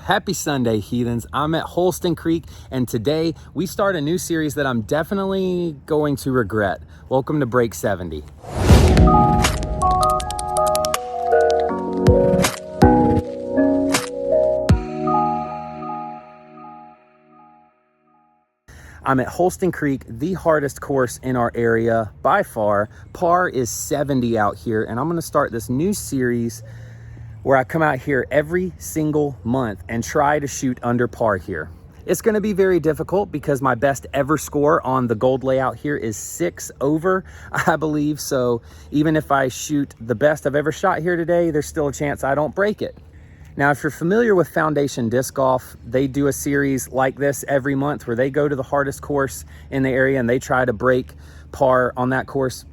Happy Sunday, heathens. I'm at Holston Creek, and today we start a new series that I'm definitely going to regret. Welcome to Break 70. I'm at Holston Creek, the hardest course in our area by far. Par is 70 out here, and I'm gonna start this new series where I come out here every single month and try to shoot under par here. It's gonna be very difficult because my best ever score on the gold layout here is 6 over, I believe. So even if I shoot the best I've ever shot here today, there's still a chance I don't break it. Now, if you're familiar with Foundation Disc Golf, they do a series like this every month where they go to the hardest course in the area and they try to break par on that course.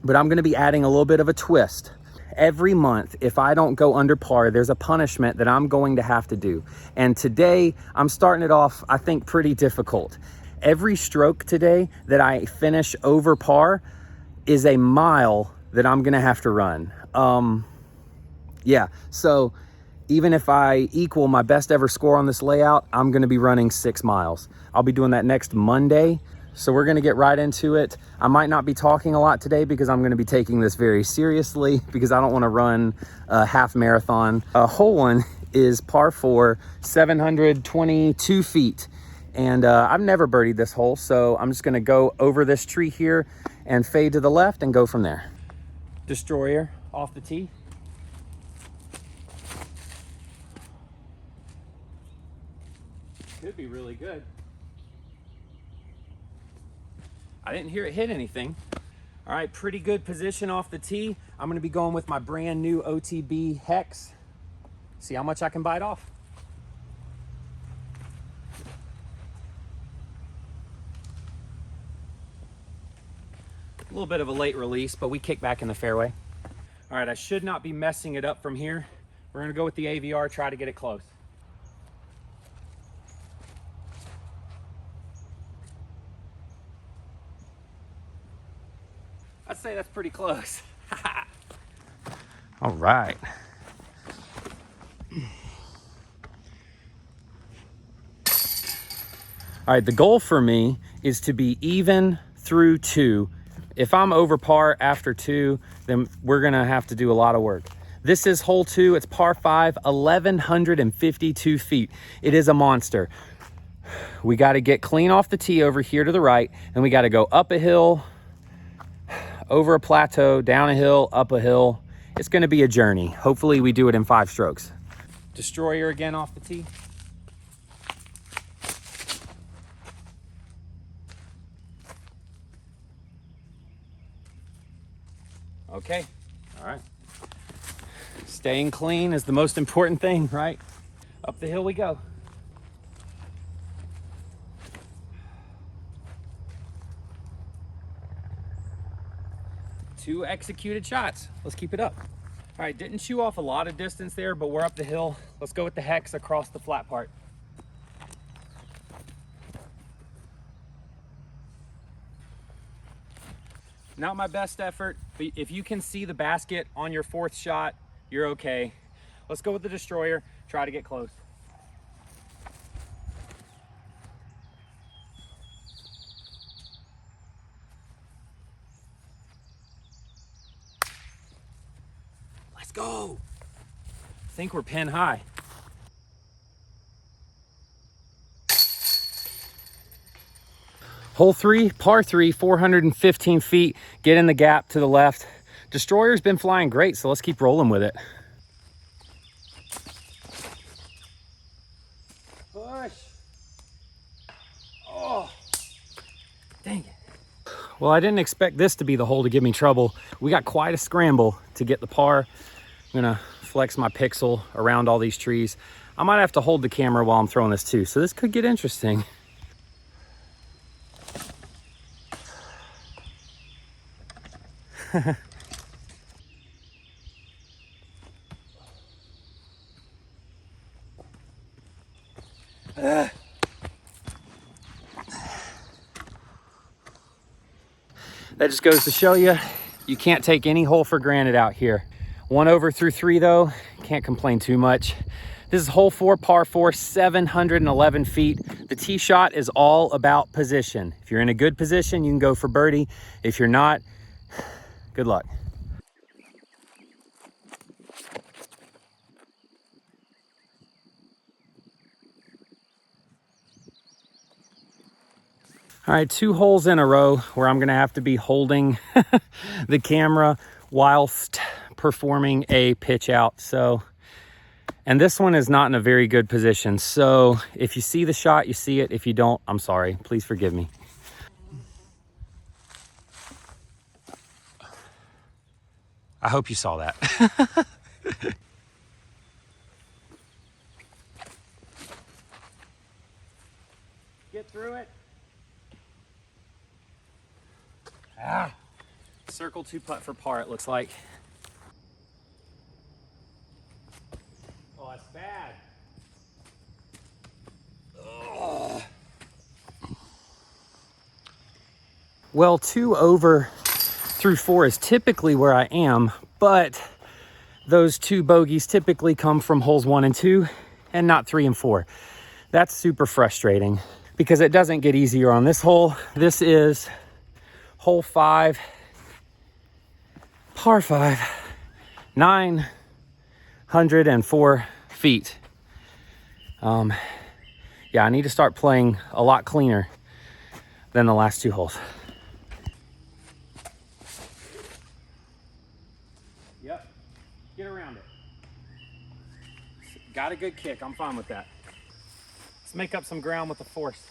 But I'm gonna be adding a little bit of a twist. Every month, if I don't go under par, there's a punishment that I'm going to have to do. And today, I'm starting it off, I think, pretty difficult. Every stroke today that I finish over par is a mile that I'm gonna have to run. So even if I equal my best ever score on this layout, I'm gonna be running 6 miles. I'll be doing that next Monday. So we're gonna get right into it. I might not be talking a lot today because I'm gonna be taking this very seriously because I don't wanna run a half marathon. Hole 1 is par 4, 722 feet. And I've never birdied this hole, so I'm just gonna go over this tree here and fade to the left and go from there. Destroyer off the tee. Could be really good. I didn't hear it hit anything. All right, pretty good position off the tee. I'm gonna be going with my brand new OTB Hex. See how much I can bite off. A little bit of a late release, but we kick back in the fairway. All right, I should not be messing it up from here. We're gonna go with the AVR, try to get it close. I'd say that's pretty close. All right. All right, the goal for me is to be even through 2. If I'm over par after 2, then we're gonna have to do a lot of work. This is hole 2, it's par 5, 1,152 feet. It is a monster. We gotta get clean off the tee over here to the right, and we gotta go up a hill, over a plateau, down a hill, up a hill. It's gonna be a journey. Hopefully we do it in 5 strokes. Destroyer again off the tee. Okay, all right. Staying clean is the most important thing, right? Up the hill we go. Two executed shots. Let's keep it up. All right, didn't chew off a lot of distance there, but we're up the hill. Let's go with the Hex across the flat part. Not my best effort, but if you can see the basket on your 4th shot, you're okay. Let's go with the Destroyer, try to get close. Let's go. I think we're pin high. Hole 3, par 3, 415 feet. Get in the gap to the left. Destroyer's been flying great, so let's keep rolling with it. Push. Oh, dang it. Well, I didn't expect this to be the hole to give me trouble. We got quite a scramble to get the par. I'm gonna flex my pixel around all these trees. I might have to hold the camera while I'm throwing this too, so this could get interesting. That just goes to show you, you can't take any hole for granted out here. 1 over through 3 though, can't complain too much. This is hole 4, par 4, 711 feet. The tee shot is all about position. If you're in a good position, you can go for birdie. If you're not, good luck. All right, 2 holes in a row where I'm gonna have to be holding the camera whilst performing a pitch out. So, and this one is not in a very good position. So if you see the shot, you see it. If you don't, I'm sorry. Please forgive me. I hope you saw that. Get through it. Ah, circle 2 putt for par, it looks like. Oh, that's bad. Ugh. Well, 2 over through 4 is typically where I am, but those 2 bogeys typically come from holes 1 and 2 and not 3 and 4. That's super frustrating because it doesn't get easier on this hole. This is hole 5, par 5, 904 feet. Yeah, I need to start playing a lot cleaner than the last 2 holes. Yep, get around it. Got a good kick, I'm fine with that. Let's make up some ground with the force.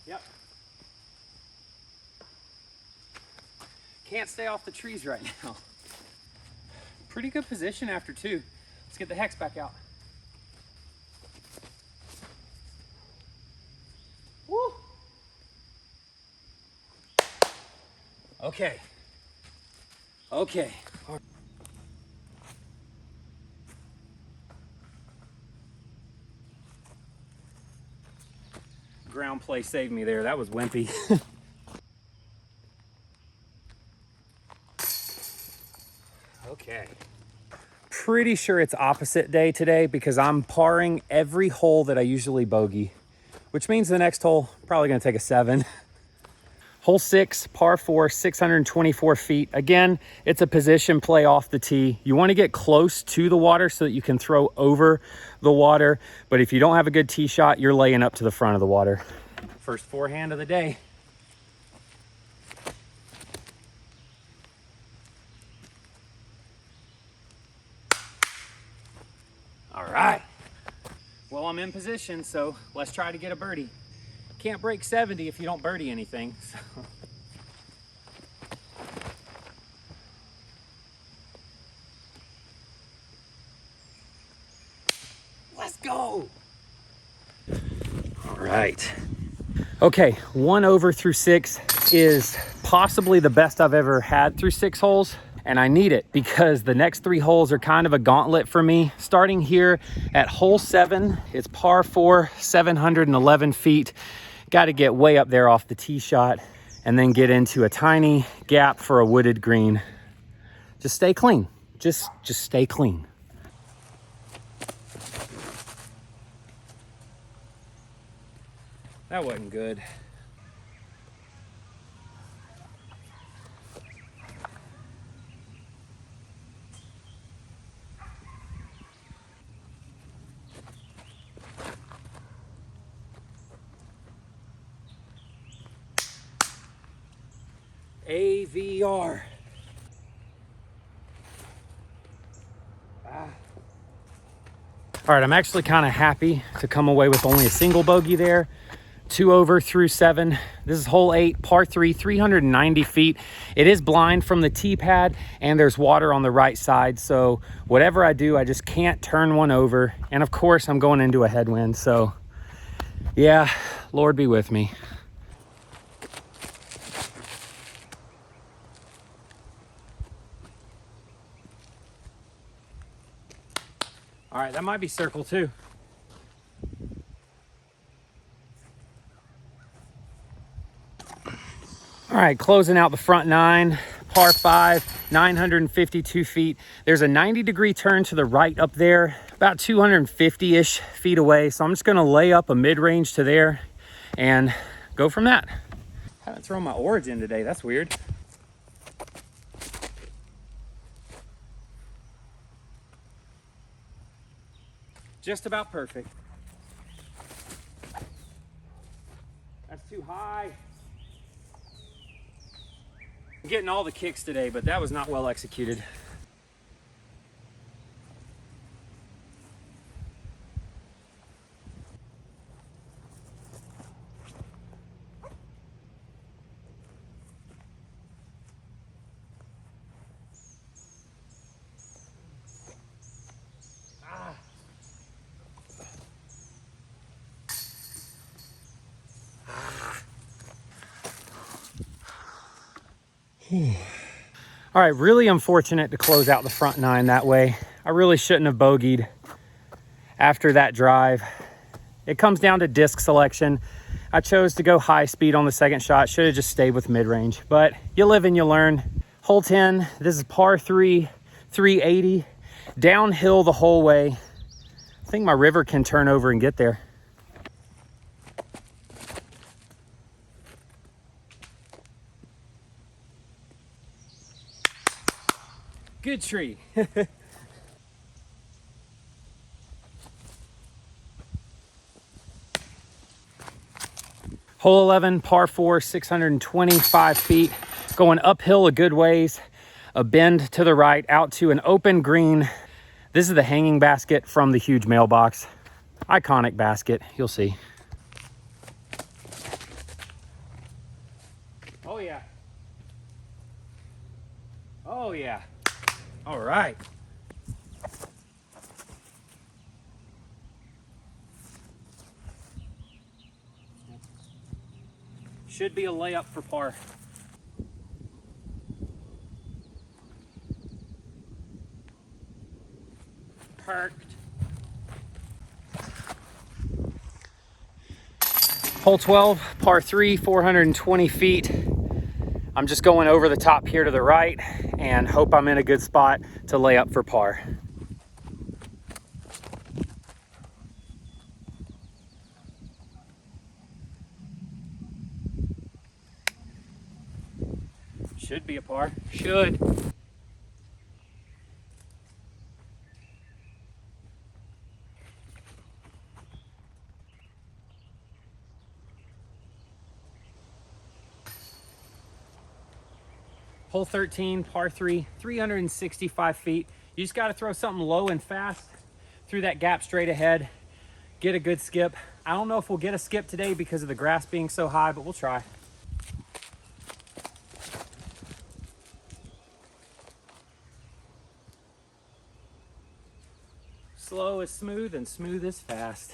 Yep. Can't stay off the trees right now. Pretty good position after 2. Let's get the hex back out. Woo! Okay. Okay. Ground play saved me there. That was wimpy. Okay. Pretty sure it's opposite day today because I'm parring every hole that I usually bogey, which means the next hole probably gonna take a 7. Hole 6, par 4, 624 feet. Again, it's a position play off the tee. You want to get close to the water so that you can throw over the water. But if you don't have a good tee shot, you're laying up to the front of the water. First forehand of the day. All right. Well, I'm in position, so let's try to get a birdie. Can't break 70 if you don't birdie anything. So. Let's go. All right. Okay, 1 over through 6 is possibly the best I've ever had through 6 holes. And I need it because the next 3 holes are kind of a gauntlet for me. Starting here at hole 7, it's par 4, 711 feet. Got to get way up there off the tee shot and then get into a tiny gap for a wooded green. Just stay clean. Just stay clean. That wasn't good. AVR. All right, I'm actually kind of happy to come away with only a single bogey there. 2 over through 7. This is hole 8, par 3, 390 feet. It is blind from the tee pad and there's water on the right side. So whatever I do, I just can't turn one over. And of course I'm going into a headwind. So yeah, Lord be with me. All right, that might be circle 2. All right, closing out the front 9, par 5. 952 feet. There's a 90-degree turn to the right up there, about 250-ish feet away. So I'm just gonna lay up a mid-range to there and go from that. Haven't thrown my origin today, that's weird. Just about perfect. That's too high. I'm getting all the kicks today, but that was not well executed. All right, really unfortunate to close out the front nine that way. I really shouldn't have bogeyed after that drive. It comes down to disc selection. I chose to go high speed on the second shot. Should have just stayed with mid-range, but you live and you learn. Hole 10, this is par 3, 380, downhill the whole way. I think my river can turn over and get there. Good tree. Hole 11, par 4, 625 feet, going uphill a good ways, a bend to the right, out to an open green. This is the hanging basket from the huge mailbox. Iconic basket, you'll see. Oh yeah. Oh yeah. All right. Should be a layup for par. Parked. Hole 12, par 3, 420 feet. I'm just going over the top here to the right and hope I'm in a good spot to lay up for par. Should be a par. Should. Hole 13, par 3, 365 feet. You just got to throw something low and fast through that gap straight ahead. Get a good skip. I don't know if we'll get a skip today because of the grass being so high, but we'll try. Slow is smooth and smooth is fast.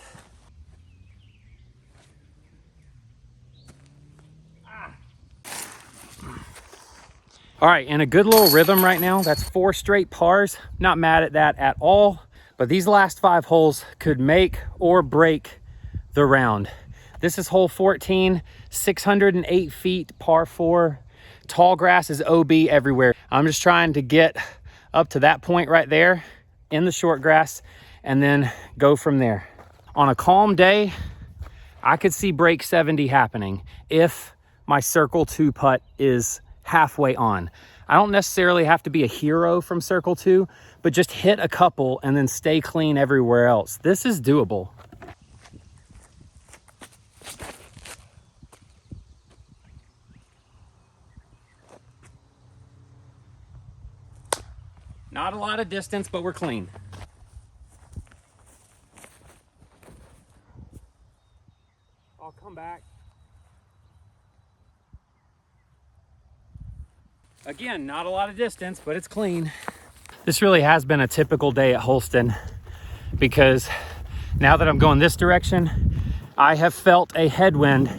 All right, in a good little rhythm right now. That's 4 straight pars. Not mad at that at all. But these last 5 holes could make or break the round. This is hole 14, 608 feet, par 4. Tall grass is OB everywhere. I'm just trying to get up to that point right there in the short grass and then go from there. On a calm day, I could see break 70 happening if my circle 2 putt is halfway on. I don't necessarily have to be a hero from circle 2, but just hit a couple and then stay clean everywhere else. This is doable. Not a lot of distance, but we're clean. I'll come back. Again, not a lot of distance, but it's clean. This really has been a typical day at Holston because now that I'm going this direction, I have felt a headwind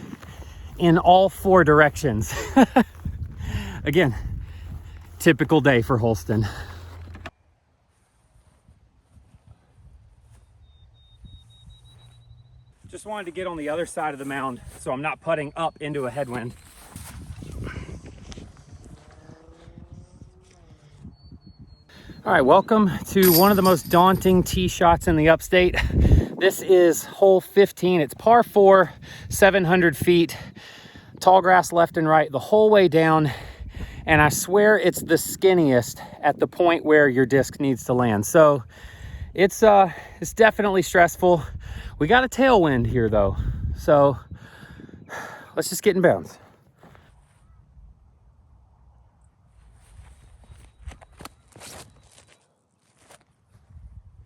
in all 4 directions. Again, typical day for Holston. Just wanted to get on the other side of the mound so I'm not putting up into a headwind. All right, welcome to one of the most daunting tee shots in the upstate. This is hole 15. It's par 4, 700 feet, tall grass left and right the whole way down. And I swear it's the skinniest at the point where your disc needs to land. So it's definitely stressful. We got a tailwind here though. So let's just get in bounds.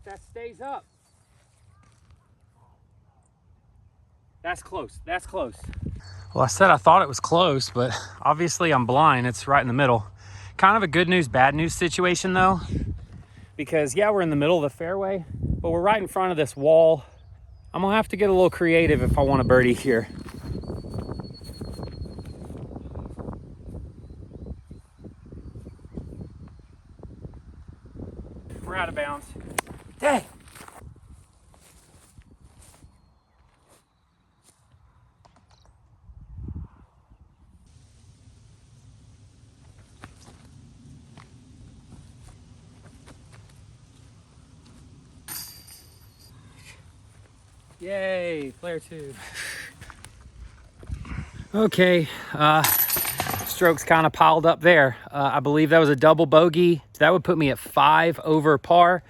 That stays up. That's close, that's close. Well, I said I thought it was close, but obviously I'm blind. It's right in the middle. Kind of a good news, bad news situation though, because yeah, we're in the middle of the fairway, but we're right in front of this wall. I'm gonna have to get a little creative if I want a birdie here. We're out of bounds. Dang. Yay, player 2. Okay, strokes kind of piled up there. I believe that was a double bogey. That would put me at 5 over par.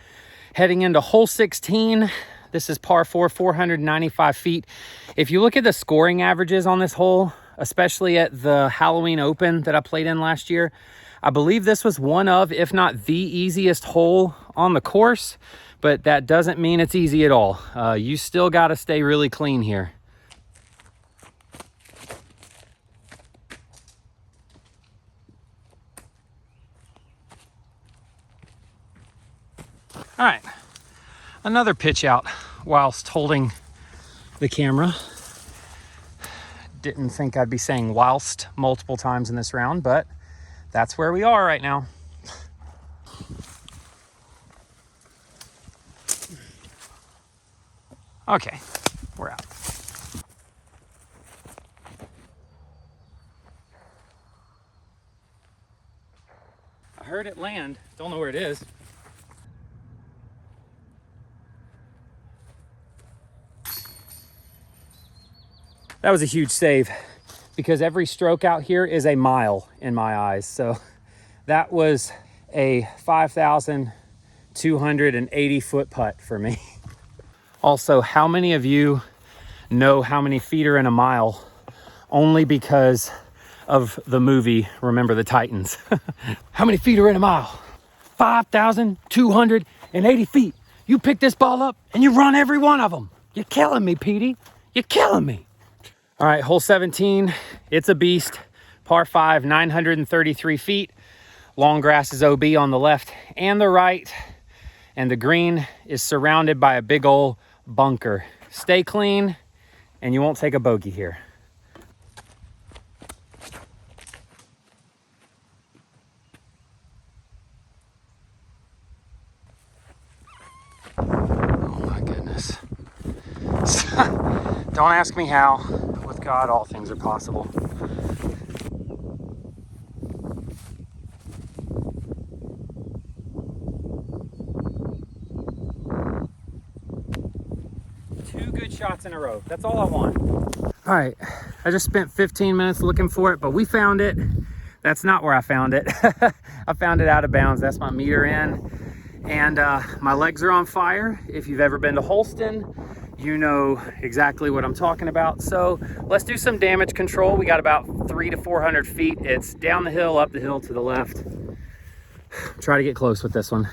Heading into hole 16, this is par 4, 495 feet. If you look at the scoring averages on this hole, especially at the Halloween Open that I played in last year, I believe this was one of, if not the easiest hole on the course, but that doesn't mean it's easy at all. You still got to stay really clean here. All right, another pitch out whilst holding the camera. Didn't think I'd be saying whilst multiple times in this round, but that's where we are right now. Okay, we're out. I heard it land, don't know where it is. That was a huge save because every stroke out here is a mile in my eyes. So that was a 5,280 foot putt for me. Also, how many of you know how many feet are in a mile only because of the movie Remember the Titans? How many feet are in a mile? 5,280 feet. You pick this ball up and you run every one of them. You're killing me, Petey. You're killing me. All right, hole 17, it's a beast. Par 5, 933 feet. Long grass is OB on the left and the right. And the green is surrounded by a big old bunker. Stay clean and you won't take a bogey here. Oh my goodness. Don't ask me how. With God, all things are possible. Two good shots in a row. That's all I want. All right, I just spent 15 minutes looking for it, but we found it. That's not where I found it. I found it out of bounds. That's my meter in. And my legs are on fire. If you've ever been to Holston, you know exactly what I'm talking about. So let's do some damage control. We got about 300 to 400 feet. It's down the hill, up the hill to the left. Try to get close with this one.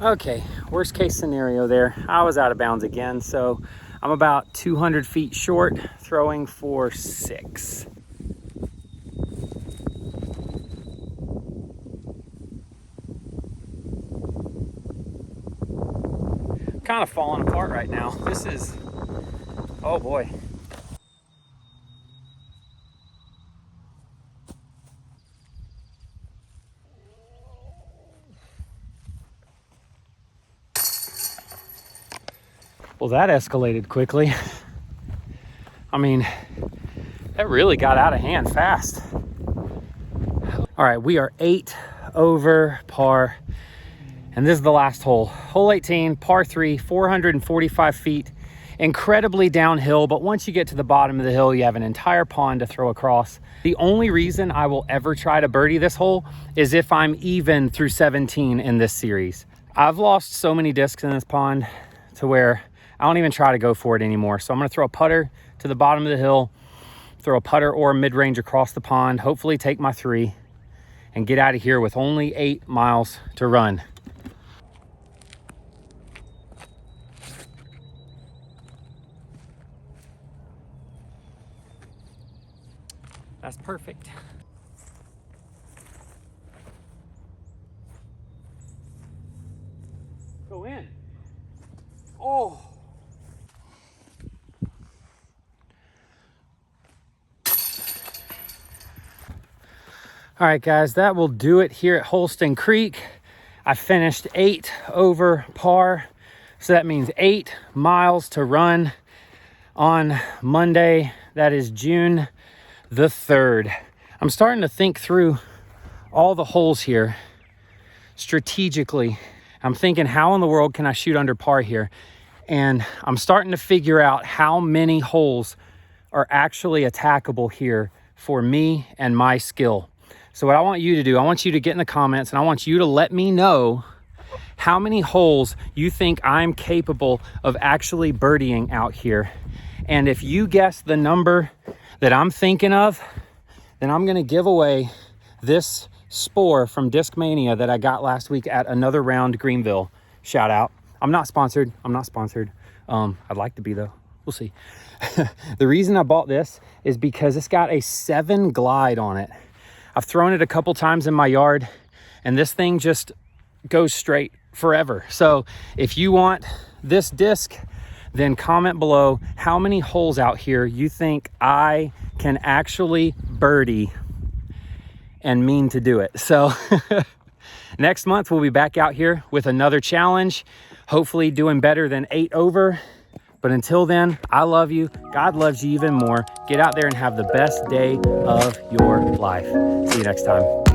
Okay, worst case scenario there. I was out of bounds again, so I'm about 200 feet short, throwing for 6. Kind of falling apart right now. This is, oh boy. Well, that escalated quickly. I mean, That really got out of hand fast. All right, we are 8 over par, and this is the last hole. Hole 18, par 3, 445 feet, incredibly downhill, but once you get to the bottom of the hill, you have an entire pond to throw across. The only reason I will ever try to birdie this hole is if I'm even through 17 in this series. I've lost so many discs in this pond to where I don't even try to go for it anymore. So I'm gonna throw a putter to the bottom of the hill, throw a putter or mid-range across the pond, hopefully take my 3, and get out of here with only 8 miles to run. That's perfect. Go in. Oh. All right, guys, that will do it here at Holston Creek. I finished 8 over par. So that means 8 miles to run on Monday. That is June the 3rd. I'm starting to think through all the holes here strategically. I'm thinking, how in the world can I shoot under par here? And I'm starting to figure out how many holes are actually attackable here for me and my skill. So what I want you to do, I want you to get in the comments and I want you to let me know how many holes you think I'm capable of actually birdieing out here. And if you guess the number that I'm thinking of, then I'm gonna give away this Spore from Discmania that I got last week at Another Round Greenville. Shout out. I'm not sponsored. I'd like to be though. We'll see. The reason I bought this is because it's got a 7 glide on it. I've thrown it a couple times in my yard and this thing just goes straight forever. So if you want this disc, then comment below how many holes out here you think I can actually birdie and mean to do it. So next month we'll be back out here with another challenge, hopefully doing better than 8 over. But until then, I love you. God loves you even more. Get out there and have the best day of your life. See you next time.